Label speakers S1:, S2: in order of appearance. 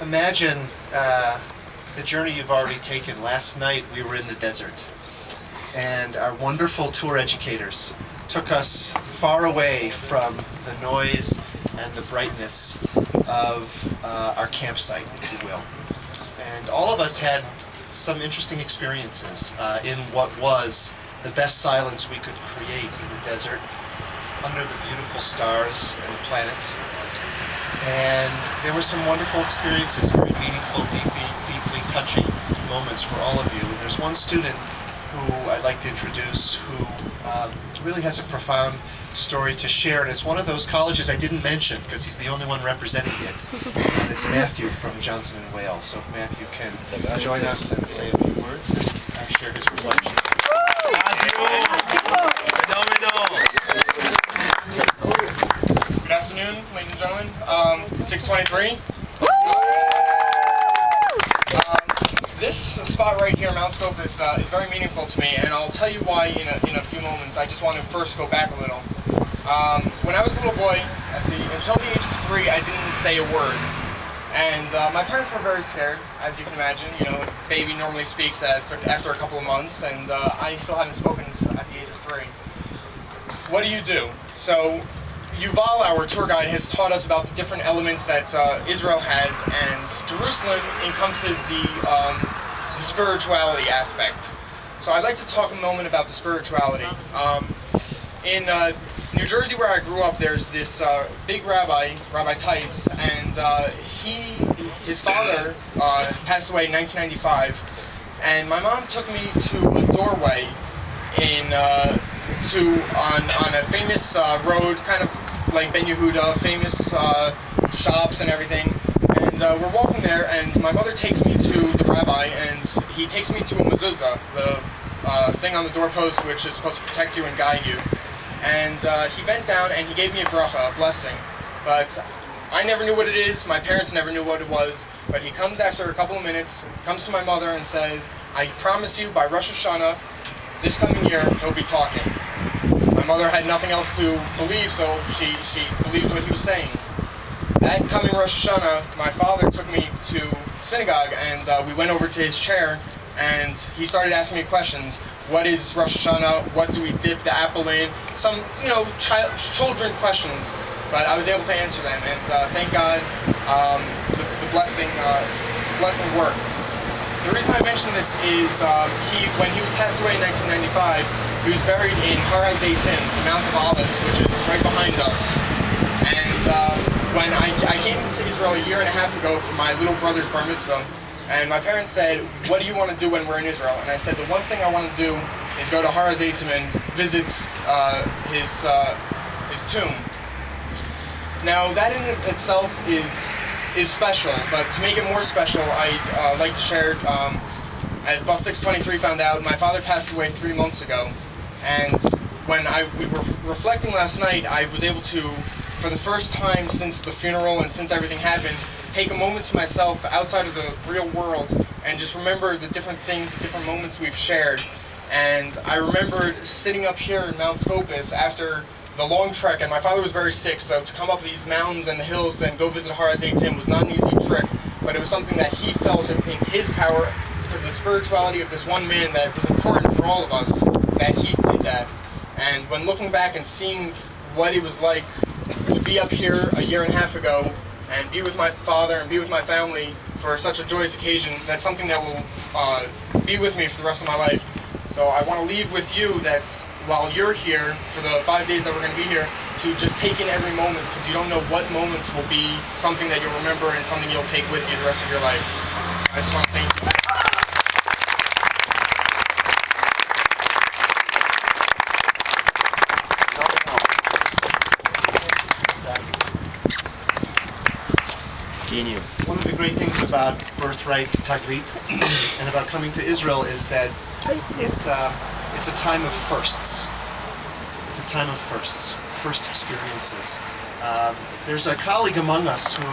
S1: Imagine the journey you've already taken. Last night we were in the desert, and our wonderful tour educators took us far away from the noise and the brightness of our campsite, if you will. And all of us had some interesting experiences in what was the best silence we could create in the desert, under the beautiful stars and the planets. And there were some wonderful experiences, very meaningful, deeply touching moments for all of you. And there's one student who I'd like to introduce who really has a profound story to share. And it's one of those colleges I didn't mention because he's the only one representing it. And it's Matthew from Johnson & Wales. So if Matthew can join us and say a few words and share his reflections.
S2: Good afternoon, ladies and gentlemen. 623. This spot right here, Mount Scopus, is very meaningful to me, and I'll tell you why in a few moments. I just want to first go back a little. When I was a little boy, until the age of 3, I didn't say a word. And my parents were very scared, as you can imagine. You know, a baby normally speaks after a couple of months, and I still hadn't spoken at the age of 3. What do? So, Yuval, our tour guide, has taught us about the different elements that Israel has, and Jerusalem encompasses the spirituality aspect. So I'd like to talk a moment about the spirituality. In New Jersey, where I grew up, there's this big rabbi, Rabbi Tights, and his father passed away in 1995, and my mom took me to a doorway on a famous road, kind of like Ben Yehuda, famous shops and everything. And we're walking there, and my mother takes me to the rabbi, and he takes me to a mezuzah, the thing on the doorpost which is supposed to protect you and guide you. And he bent down and he gave me a bracha, a blessing. But I never knew what it is, my parents never knew what it was, but he comes after a couple of minutes, comes to my mother and says, "I promise you by Rosh Hashanah, this coming year, he'll be talking." My mother had nothing else to believe, so she believed what he was saying. That coming Rosh Hashanah, my father took me to synagogue, and we went over to his chair, and he started asking me questions. What is Rosh Hashanah? What do we dip the apple in? Some, children questions. But I was able to answer them, and thank God the blessing worked. The reason I mention this is when he passed away in 1995, he was buried in Har HaZeitim, the Mount of Olives, which is right behind us. And when I came to Israel a year and a half ago for my little brother's bar mitzvah, and my parents said, "What do you want to do when we're in Israel?" And I said, "The one thing I want to do is go to Har HaZeitim and visit his tomb." Now, that in itself is special, but to make it more special, I'd like to share, as Bus 623 found out, my father passed away 3 months ago, and when we were reflecting last night, I was able to, for the first time since the funeral and since everything happened, take a moment to myself outside of the real world and just remember the different things, the different moments we've shared. And I remembered sitting up here in Mount Scopus after the long trek, and my father was very sick, so to come up these mountains and the hills and go visit Har HaZeitim was not an easy trick, but it was something that he felt in his power, because of the spirituality of this one man that was important for all of us, that he did that. And when looking back and seeing what it was like to be up here a year and a half ago and be with my father and be with my family for such a joyous occasion, that's something that will be with me for the rest of my life. So I want to leave with you that while you're here for the 5 days that we're going to be here, to just take in every moment, because you don't know what moments will be something that you'll remember and something you'll take with you the rest of your life. So I just want to thank you.
S1: One of the great things about Birthright, Taglit, and about coming to Israel is that it's a time of firsts. It's a time of first experiences. There's a colleague among us who